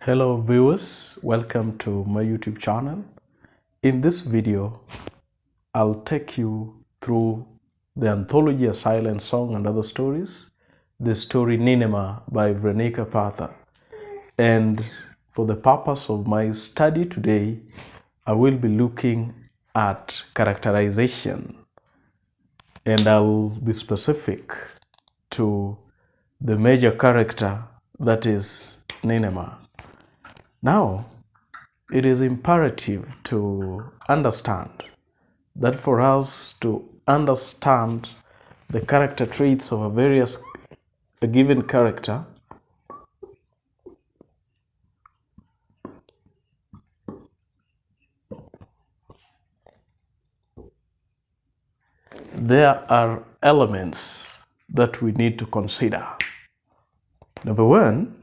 Hello viewers, welcome to my YouTube channel. In this video, I'll take you through the anthology A Silent Song and Other Stories, the story Ninema by Vrenika Pather. And for the purpose of my study today, I will be looking at characterization, and I'll be specific to the major character, that is Ninema. Now, it is imperative to understand that for us to understand the character traits of a given character, there are elements that we need to consider. Number one,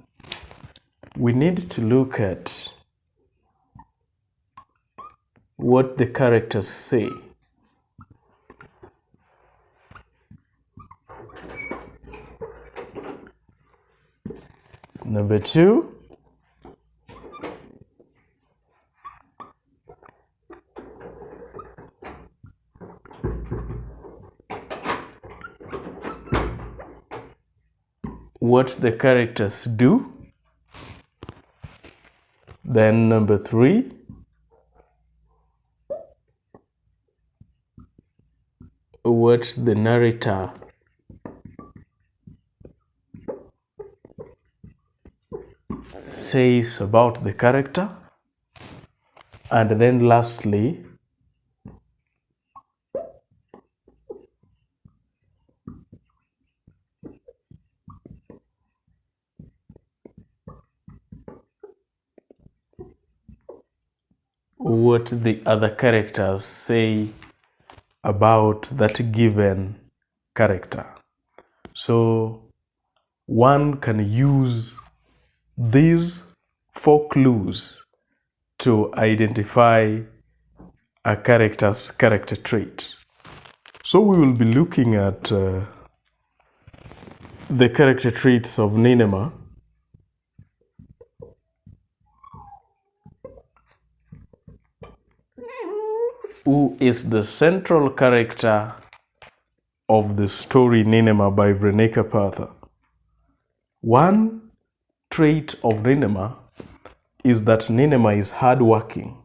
we need to look at what the characters say. Number two, what the characters do. Then number three, what the narrator says about the character. And then lastly, what the other characters say about that given character. So one can use these four clues to identify a character's character trait. So we will be looking at the character traits of Ninema, who is the central character of the story Ninema by Vrenika Pather. One trait of Ninema is that Ninema is hardworking.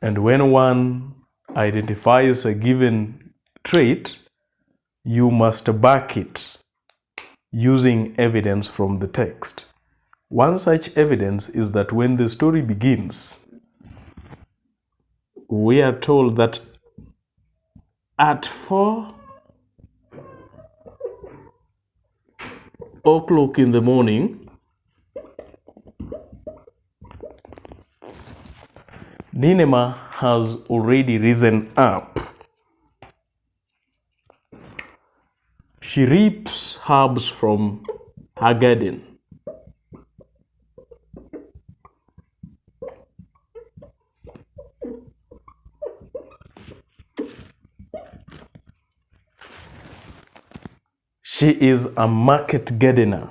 And when one identifies a given trait, you must back it using evidence from the text. One such evidence is that when the story begins, we are told that at 4 o'clock in the morning, Ninema has already risen up. She reaps herbs from her garden. She is a market gardener.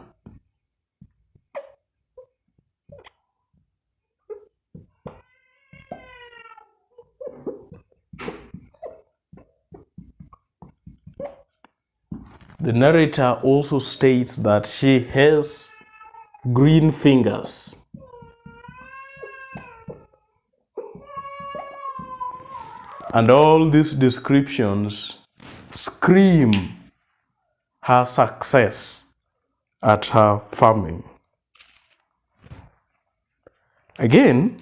The narrator also states that she has green fingers. And all these descriptions scream her success at her farming. Again,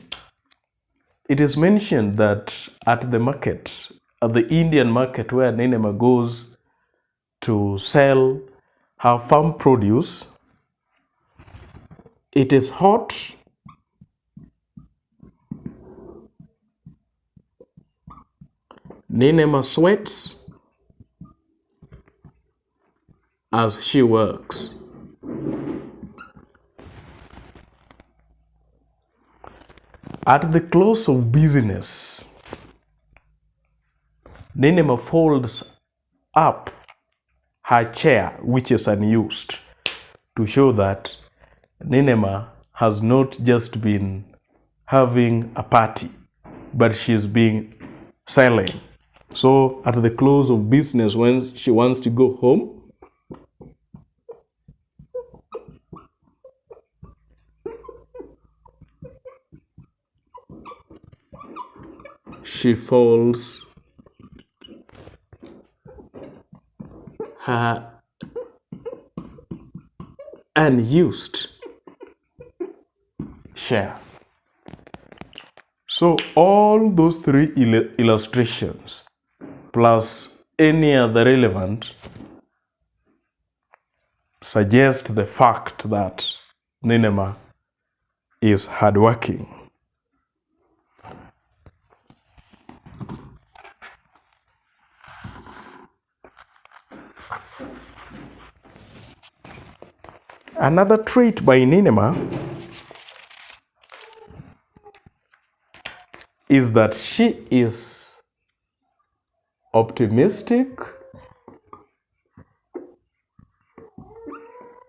it is mentioned that at the market, at the Indian market where Ninema goes to sell her farm produce, it is hot, Ninema sweats as she works. At the close of business, Ninema folds up her chair, which is unused, to show that Ninema has not just been having a party, but she's being silent. So at the close of business, when she wants to go home, she folds her unused chair. So all those three illustrations plus any other relevant suggest the fact that Ninema is hardworking. Another trait by Ninema is that she is optimistic.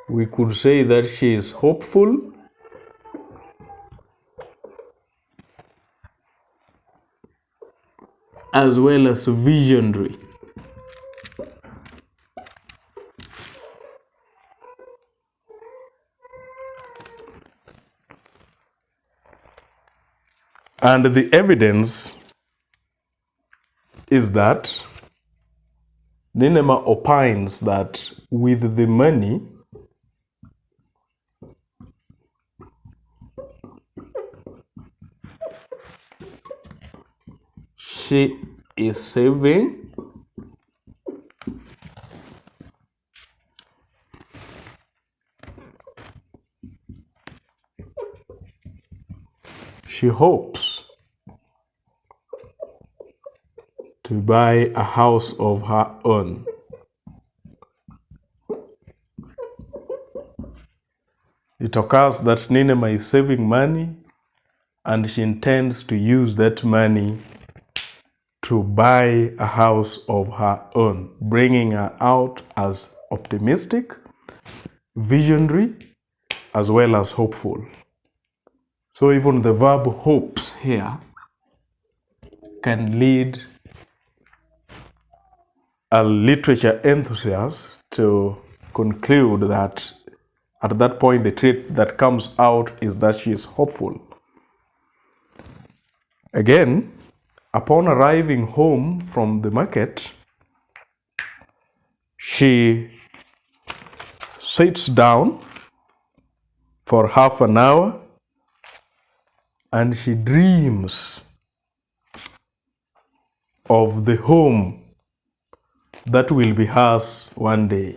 We could say that she is hopeful, as well as visionary. And the evidence is that Ninema opines that with the money, she is saving she hopes to buy a house of her own. It occurs that Ninema is saving money and she intends to use that money to buy a house of her own, bringing her out as optimistic, visionary, as well as hopeful. So even the verb hopes here can lead a literature enthusiast to conclude that at that point the trait that comes out is that she is hopeful. Again, upon arriving home from the market, she sits down for half an hour and she dreams of the home that will be hers one day.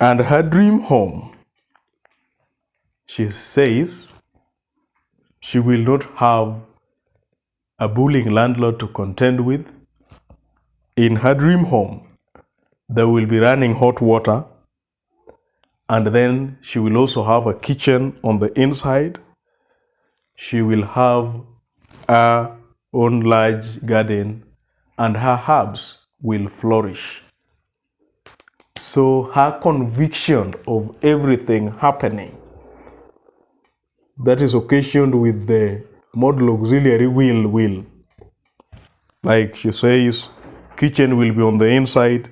And her dream home, she says, she will not have a bullying landlord to contend with. In her dream home, there will be running hot water, and then she will also have a kitchen on the inside. She will have her own large garden, and her herbs will flourish. So her conviction of everything happening that is occasioned with the modal auxiliary will. Like she says, kitchen will be on the inside.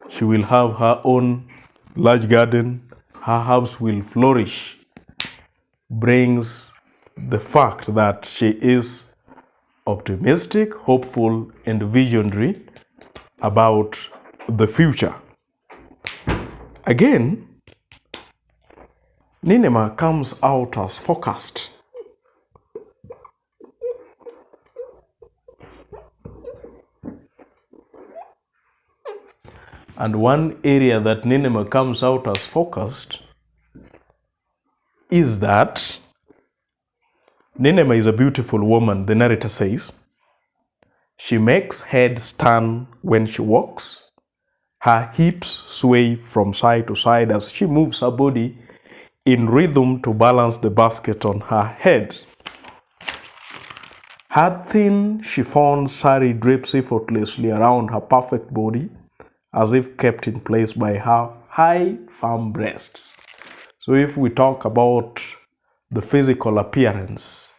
She will have her own large garden. Her herbs will flourish. Brings the fact that she is optimistic, hopeful, and visionary about the future. Again, Ninema comes out as focused. And one area that Ninema comes out as focused is that Ninema is a beautiful woman, the narrator says. She makes heads turn when she walks. Her hips sway from side to side as she moves her body in rhythm to balance the basket on her head. Her thin chiffon sari drapes effortlessly around her perfect body, as if kept in place by her high, firm breasts. So if we talk about the physical appearance,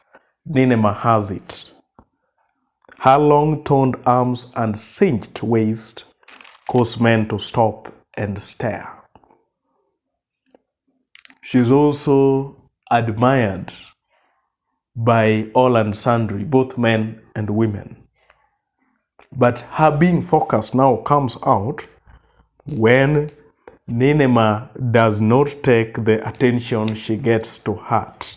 Ninema has it. Her long toned arms and cinched waist cause men to stop and stare. She's also admired by all and sundry, both men and women. But her being focused now comes out when Ninema does not take the attention she gets to heart.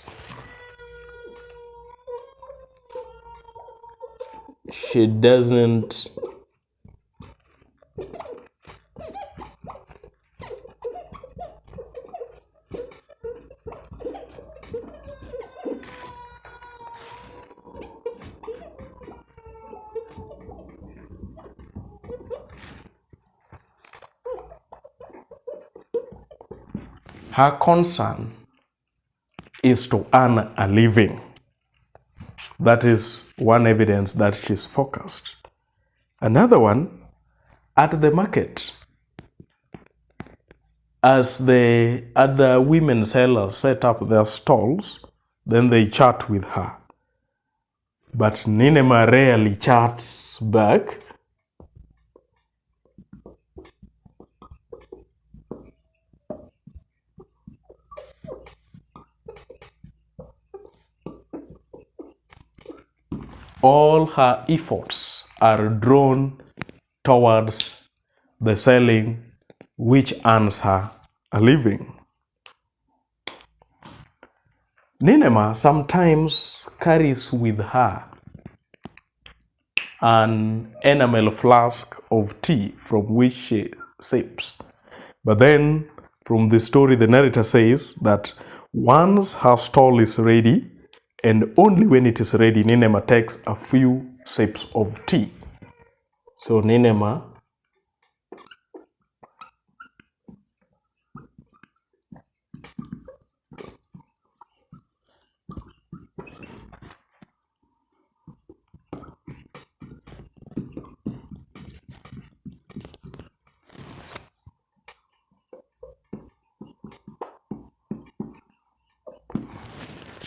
She doesn't her concern is to earn a living. That is one evidence that she's focused. Another one, at the market, as the other women sellers set up their stalls, then they chat with her. But Ninema rarely chats back. All her efforts are drawn towards the selling, which earns her a living. Ninema sometimes carries with her an enamel flask of tea from which she sips. But then, from the story, the narrator says that once her stall is ready, and only when it is ready, Ninema takes a few sips of tea. So Ninema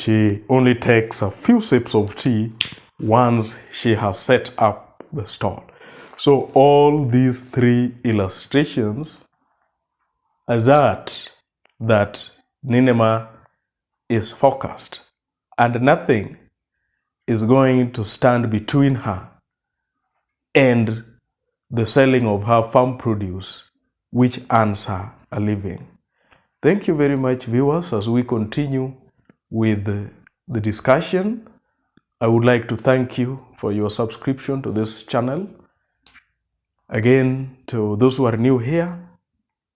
she only takes a few sips of tea once she has set up the stall. So all these three illustrations assert that Ninema is focused and nothing is going to stand between her and the selling of her farm produce, which earns her a living. Thank you very much, viewers. As we continue with the discussion, I would like to thank you for your subscription to this channel. Again, to those who are new here,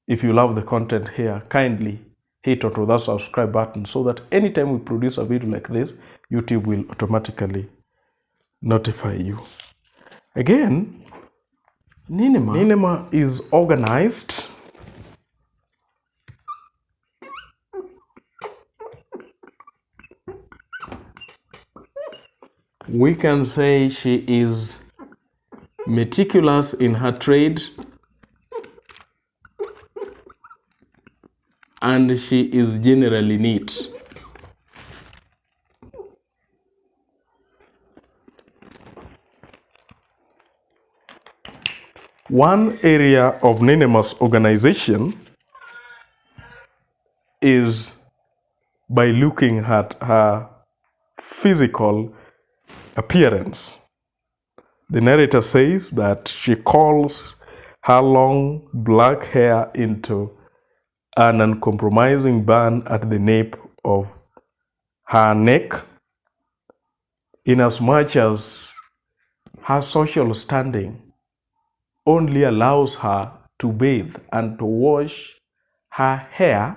if you love the content here, kindly hit onto that subscribe button so that anytime we produce a video like this, YouTube will automatically notify you. Again, Ninema is organized. We can say she is meticulous in her trade, and she is generally neat. One area of Ninema's organization is by looking at her physical appearance. The narrator says that she calls her long black hair into an uncompromising bun at the nape of her neck, inasmuch as her social standing only allows her to bathe and to wash her hair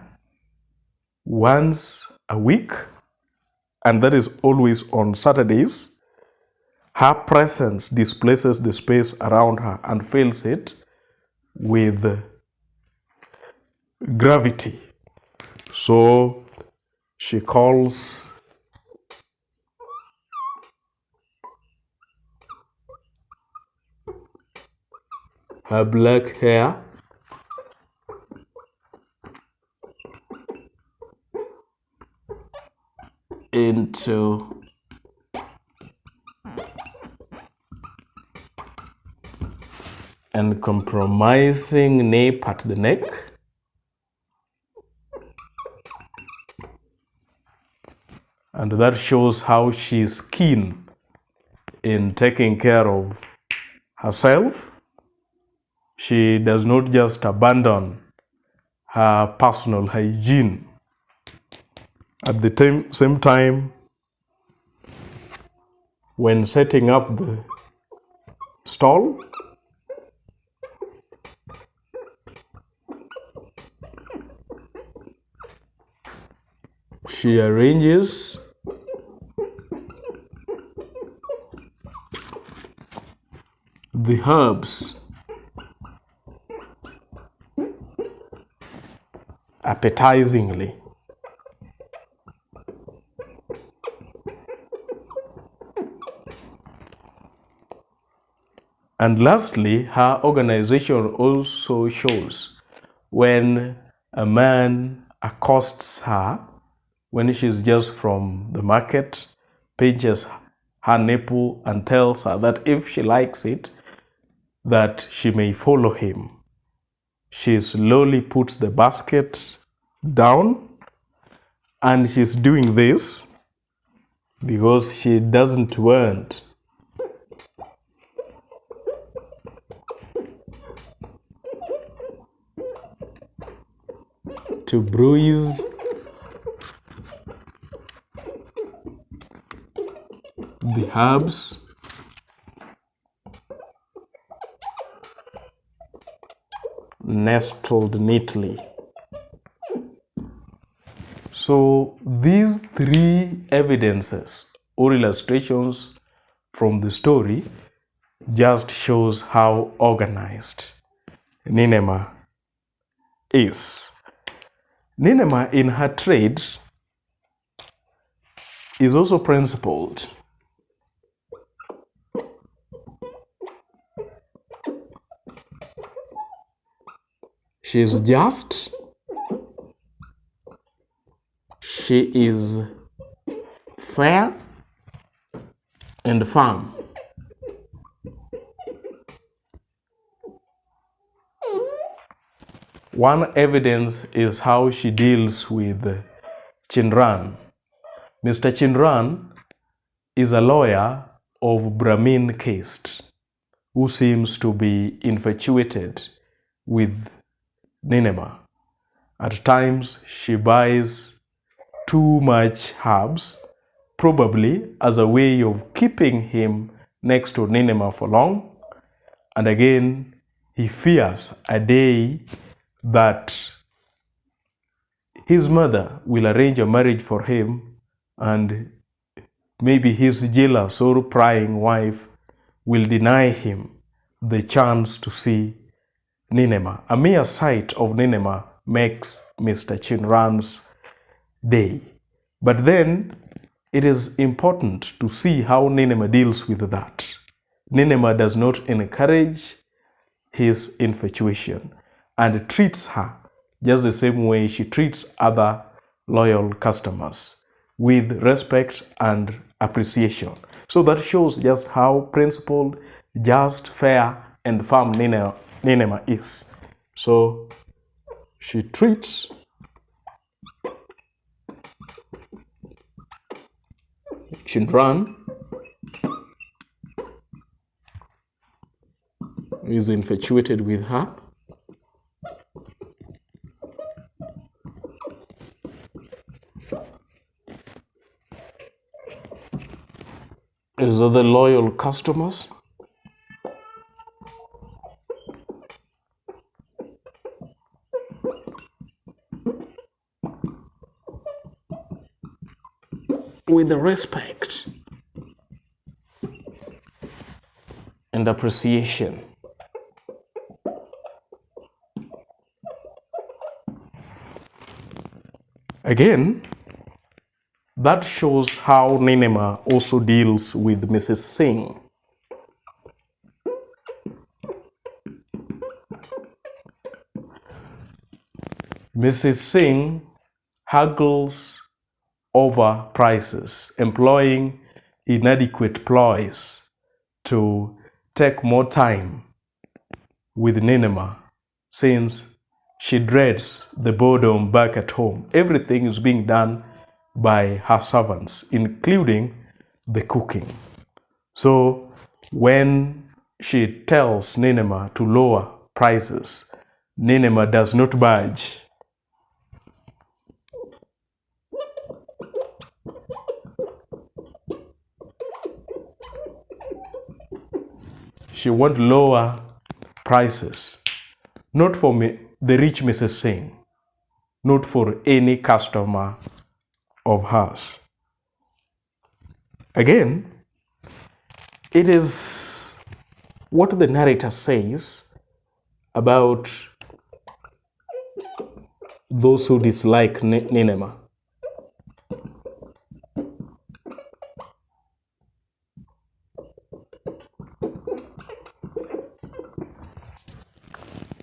once a week, and that is always on Saturdays. Her presence displaces the space around her and fills it with gravity. So she calls her black hair into uncompromising nape at the neck, and that shows how she is keen in taking care of herself. She does not just abandon her personal hygiene. At the same time, when setting up the stall, she arranges the herbs appetizingly. And lastly, her organization also shows when a man accosts her, when she's just from the market, pinches her nipple and tells her that if she likes it, that she may follow him. She slowly puts the basket down, and she's doing this because she doesn't want to bruise the herbs nestled neatly. So these three evidences or illustrations from the story just shows how organized Ninema is. Ninema in her trade is also principled. She is just, she is fair and firm. One evidence is how she deals with Chinran. Mr. Chinran is a lawyer of Brahmin caste who seems to be infatuated with Ninema. At times, she buys too much herbs, probably as a way of keeping him next to Ninema for long. And again, he fears a day that his mother will arrange a marriage for him, and maybe his jealous or prying wife will deny him the chance to see Ninema. A mere sight of Ninema makes Mr. Chinran's day. But then it is important to see how Ninema deals with that. Ninema does not encourage his infatuation and treats her just the same way she treats other loyal customers, with respect and appreciation. So that shows just how principled, just, fair, and firm Ninema is. So she treats Chinran, who is infatuated with her, as other loyal customers, with respect and appreciation. Again, that shows how Ninema also deals with Mrs. Singh. Mrs. Singh haggles over prices, employing inadequate ploys to take more time with Ninema, since she dreads the boredom back at home. Everything is being done by her servants, including the cooking. So when she tells Ninema to lower prices, Ninema does not budge. She won't lower prices, not for the rich Mrs. Singh, not for any customer of hers. Again, it is what the narrator says about those who dislike Ninema.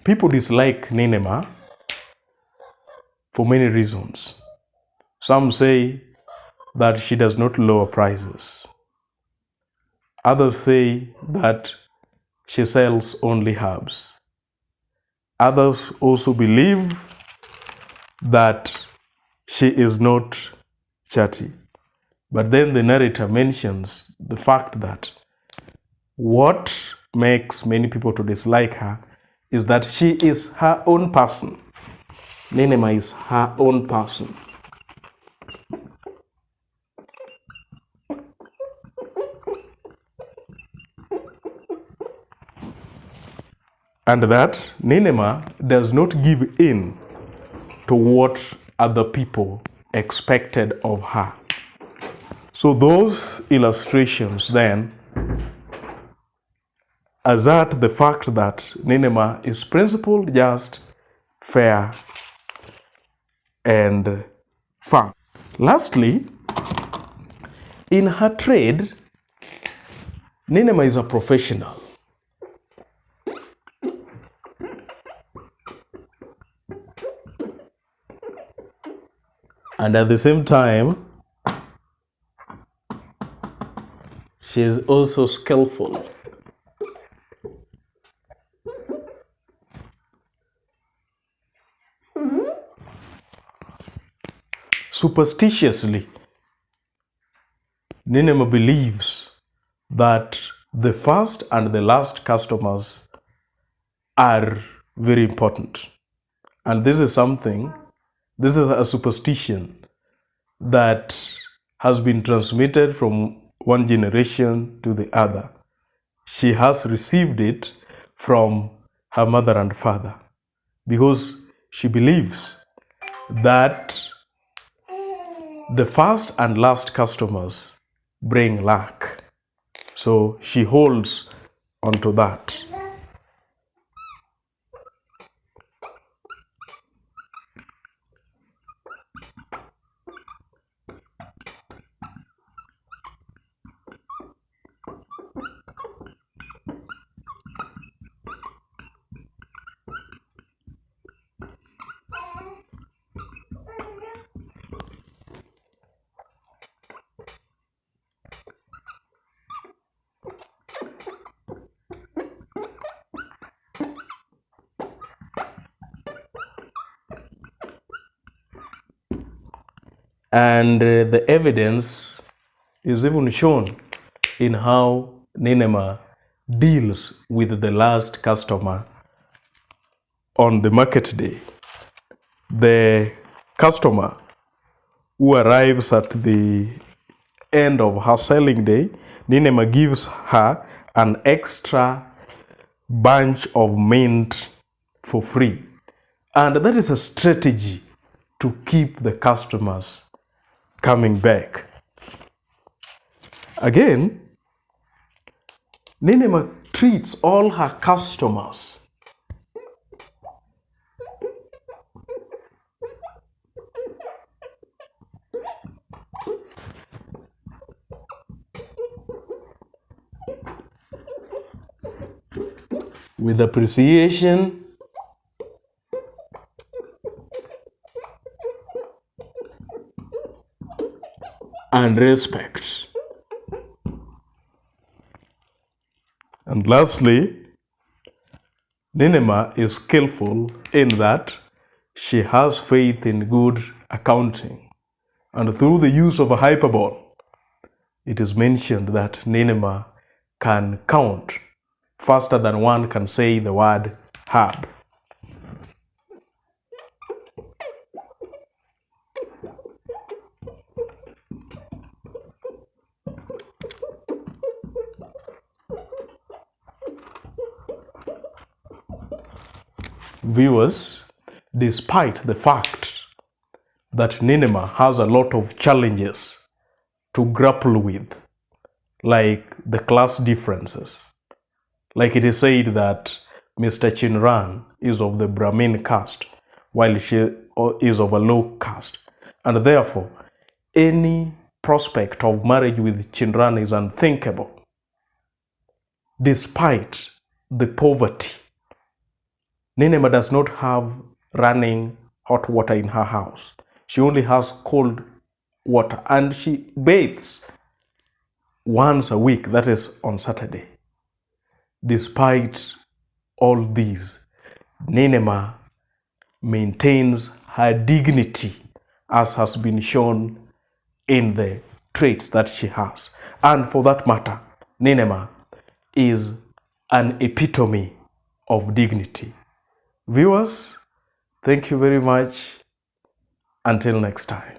People dislike Ninema for many reasons. Some say that she does not lower prices. Others say that she sells only herbs. Others also believe that she is not chatty. But then the narrator mentions the fact that what makes many people to dislike her is that she is her own person. Ninema is her own person. And that Ninema does not give in to what other people expected of her. So those illustrations then assert the fact that Ninema is principled, just, fair, and firm. Lastly, in her trade, Ninema is a professional. And at the same time, she is also skillful. Superstitiously, Ninema believes that the first and the last customers are very important. And this is a superstition that has been transmitted from one generation to the other. She has received it from her mother and father because she believes that the first and last customers bring luck. So she holds onto that. And the evidence is even shown in how Ninema deals with the last customer on the market day. The customer who arrives at the end of her selling day, Ninema gives her an extra bunch of mint for free. And that is a strategy to keep the customers coming back. Again, Ninema treats all her customers with appreciation and respect. And lastly, Ninema is skillful in that she has faith in good accounting. And through the use of a hyperbole, it is mentioned that Ninema can count faster than one can say the word herb. Viewers, despite the fact that Ninema has a lot of challenges to grapple with, like the class differences, like it is said that Mr. Chinran is of the Brahmin caste, while she is of a low caste, and therefore any prospect of marriage with Chinran is unthinkable. Despite the poverty, Ninema does not have running hot water in her house. She only has cold water, and she bathes once a week, that is on Saturday. Despite all these, Ninema maintains her dignity, as has been shown in the traits that she has. And for that matter, Ninema is an epitome of dignity. Viewers, thank you very much. Until next time.